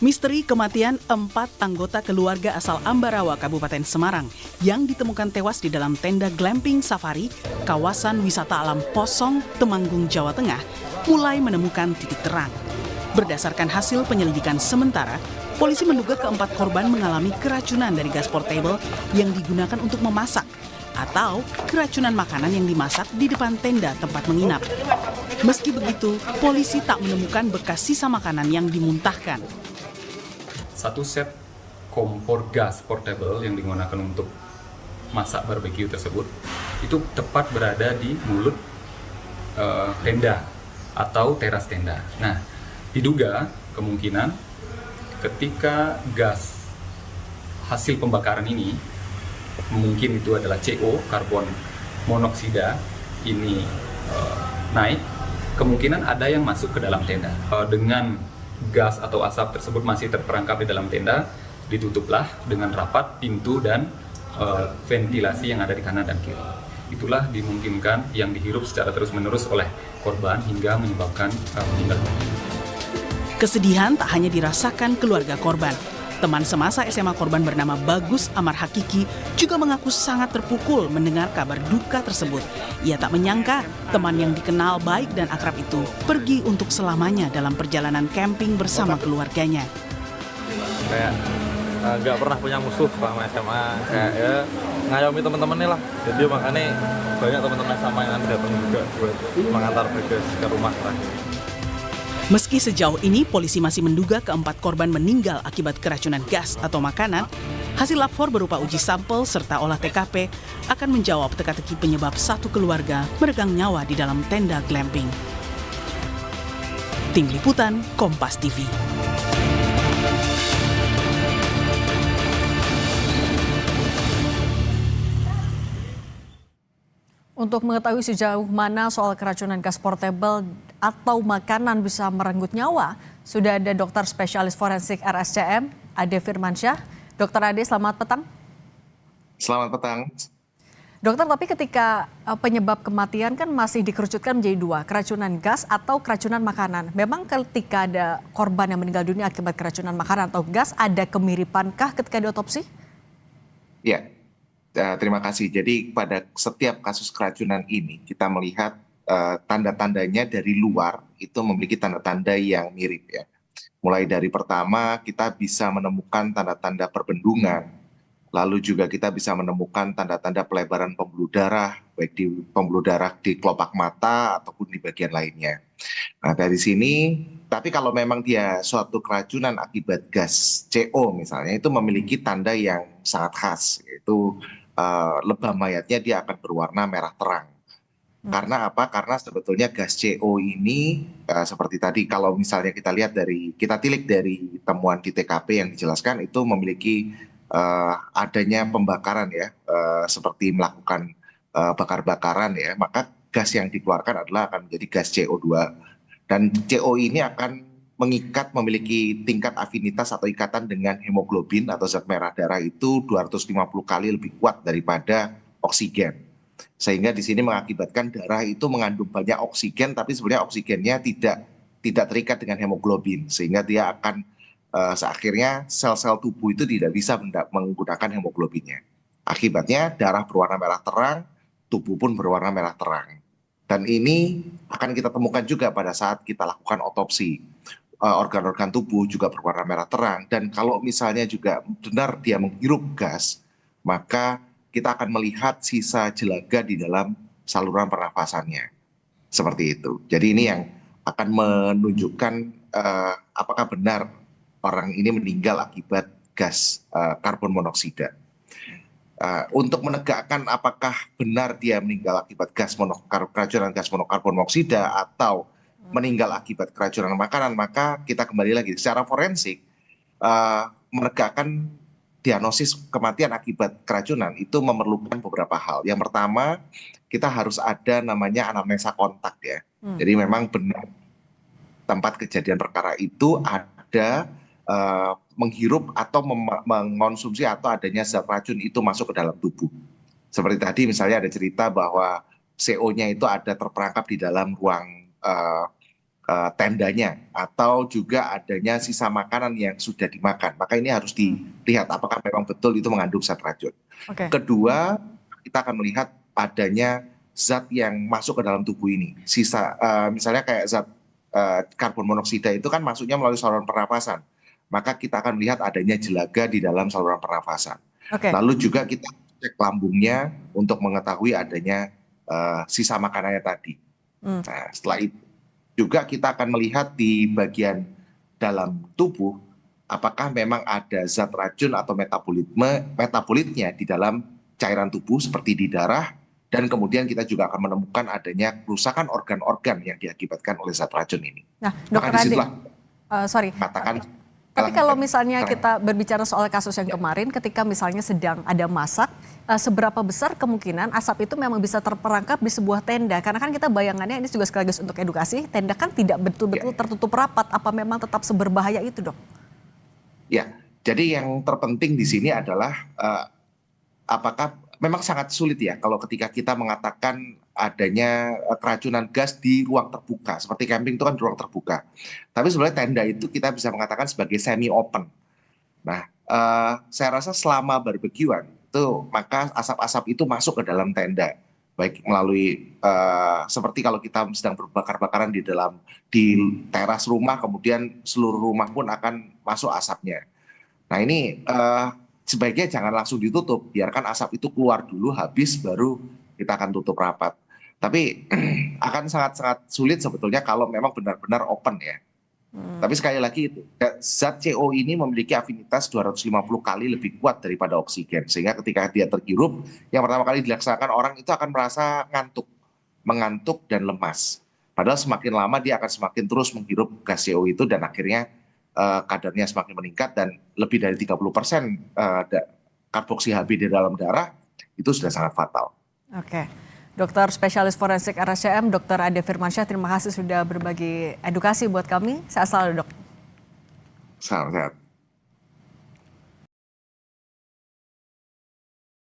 Misteri kematian 4 anggota keluarga asal Ambarawa, Kabupaten Semarang yang ditemukan tewas di dalam tenda glamping safari kawasan wisata alam Posong, Temanggung, Jawa Tengah mulai menemukan titik terang. Berdasarkan hasil penyelidikan sementara, polisi menduga keempat korban mengalami keracunan dari gas portable yang digunakan untuk memasak atau keracunan makanan yang dimasak di depan tenda tempat menginap. Meski begitu, polisi tak menemukan bekas sisa makanan yang dimuntahkan. Satu set kompor gas portable yang digunakan untuk masak barbeque tersebut itu tepat berada di mulut tenda atau teras tenda. Nah, diduga kemungkinan ketika gas hasil pembakaran ini mungkin itu adalah CO, karbon monoksida ini naik, kemungkinan ada yang masuk ke dalam tenda. Dengan gas atau asap tersebut masih terperangkap di dalam tenda, ditutuplah dengan rapat pintu dan ventilasi yang ada di kanan dan kiri. Itulah dimungkinkan yang dihirup secara terus-menerus oleh korban hingga menyebabkan meninggal. Kesedihan tak hanya dirasakan keluarga korban. Teman semasa SMA korban bernama Bagus Amar Hakiki juga mengaku sangat terpukul mendengar kabar duka tersebut. Ia tak menyangka teman yang dikenal baik dan akrab itu pergi untuk selamanya dalam perjalanan camping bersama keluarganya. Kayak nggak pernah punya musuh selama SMA, kayak ya ngayomi teman-temannya lah. Jadi makanya banyak teman-teman SMA yang datang juga buat mengantar Bagus ke rumah terakhir. Meski sejauh ini polisi masih menduga keempat korban meninggal akibat keracunan gas atau makanan, hasil lapor berupa uji sampel serta olah TKP akan menjawab teka-teki penyebab satu keluarga meregang nyawa di dalam tenda glamping. Tim Liputan, Kompas TV. Untuk mengetahui sejauh mana soal keracunan gas portable atau makanan bisa merenggut nyawa, sudah ada dokter spesialis forensik RSCM, Ade Firmansyah. Dokter Ade, selamat petang. Selamat petang. Dokter, tapi ketika penyebab kematian kan masih dikerucutkan menjadi dua, keracunan gas atau keracunan makanan. Memang ketika ada korban yang meninggal dunia akibat keracunan makanan atau gas, ada kemiripankah ketika diotopsi? Ya. Terima kasih. Jadi pada setiap kasus keracunan ini kita melihat tanda-tandanya dari luar itu memiliki tanda-tanda yang mirip ya. Mulai dari pertama kita bisa menemukan tanda-tanda perbendungan, lalu juga kita bisa menemukan tanda-tanda pelebaran pembuluh darah, baik di pembuluh darah di kelopak mata ataupun di bagian lainnya. Nah dari sini, tapi kalau memang dia suatu keracunan akibat gas CO misalnya, itu memiliki tanda yang sangat khas, yaitu lebah mayatnya dia akan berwarna merah terang. Karena apa? Karena sebetulnya gas CO ini seperti tadi kalau misalnya kita lihat kita tilik dari temuan di TKP yang dijelaskan itu memiliki adanya pembakaran ya, seperti melakukan bakar-bakaran ya, maka gas yang dikeluarkan adalah akan menjadi gas CO2 dan CO ini akan memiliki tingkat afinitas atau ikatan dengan hemoglobin atau zat merah darah itu 250 kali lebih kuat daripada oksigen. Sehingga di sini mengakibatkan darah itu mengandung banyak oksigen tapi sebenarnya oksigennya tidak terikat dengan hemoglobin sehingga dia akan akhirnya sel-sel tubuh itu tidak bisa menggunakan hemoglobinnya. Akibatnya darah berwarna merah terang, tubuh pun berwarna merah terang. Dan ini akan kita temukan juga pada saat kita lakukan otopsi. Organ-organ tubuh juga berwarna merah terang dan kalau misalnya juga benar dia menghirup gas maka kita akan melihat sisa jelaga di dalam saluran pernafasannya seperti itu. Jadi ini yang akan menunjukkan apakah benar orang ini meninggal akibat gas karbon monoksida. Untuk menegakkan apakah benar dia meninggal akibat keracunan gas monokarbon monoksida atau meninggal akibat keracunan makanan, maka kita kembali lagi secara forensik menegakkan diagnosis kematian akibat keracunan itu memerlukan beberapa hal. Yang pertama, kita harus ada namanya anamnesa kontak ya. Jadi memang benar tempat kejadian perkara itu ada menghirup atau mengonsumsi atau adanya zat racun itu masuk ke dalam tubuh. Seperti tadi misalnya ada cerita bahwa CO-nya itu ada terperangkap di dalam ruang tendanya atau juga adanya sisa makanan yang sudah dimakan. Maka ini harus dilihat apakah memang betul itu mengandung zat racun. Oke. Kedua, kita akan melihat adanya zat yang masuk ke dalam tubuh ini. Misalnya kayak zat karbon monoksida itu kan masuknya melalui saluran pernapasan. Maka kita akan melihat adanya jelaga di dalam saluran pernapasan. Oke. Lalu juga kita cek lambungnya untuk mengetahui adanya sisa makanannya tadi. Nah, setelah itu juga kita akan melihat di bagian dalam tubuh apakah memang ada zat racun atau metabolitnya di dalam cairan tubuh seperti di darah, dan kemudian kita juga akan menemukan adanya kerusakan organ-organ yang diakibatkan oleh zat racun ini. Nah, Maka Dokter Ade, disitulah sorry. katakan. Tapi kalau misalnya kita berbicara soal kasus yang kemarin, ketika misalnya sedang ada masak, seberapa besar kemungkinan asap itu memang bisa terperangkap di sebuah tenda? Karena kan kita bayangannya ini juga sekaligus untuk edukasi, tenda kan tidak betul-betul tertutup rapat. Apa memang tetap seberbahaya itu, Dok? Ya, jadi yang terpenting di sini adalah apakah memang sangat sulit ya kalau ketika kita mengatakan adanya keracunan gas di ruang terbuka, seperti camping itu kan di ruang terbuka. Tapi sebenarnya tenda itu kita bisa mengatakan sebagai semi open. Nah, saya rasa selama barbekyuan itu maka asap-asap itu masuk ke dalam tenda, baik melalui seperti kalau kita sedang berbakar-bakaran di teras rumah, kemudian seluruh rumah pun akan masuk asapnya. Nah ini sebaiknya jangan langsung ditutup, biarkan asap itu keluar dulu, habis baru kita akan tutup rapat. Tapi akan sangat-sangat sulit sebetulnya kalau memang benar-benar open ya. Tapi sekali lagi zat CO ini memiliki afinitas 250 kali lebih kuat daripada oksigen. Sehingga ketika dia terhirup, yang pertama kali dilaksanakan orang itu akan merasa mengantuk dan lemas. Padahal semakin lama dia akan semakin terus menghirup gas CO itu dan akhirnya kadarnya semakin meningkat dan lebih dari 30% karboksi Hb di dalam darah itu sudah sangat fatal. Oke. Dokter Spesialis Forensik RSCM, Dr. Ade Firmansyah, terima kasih sudah berbagi edukasi buat kami. Sehat selalu, Dok. Salam sehat.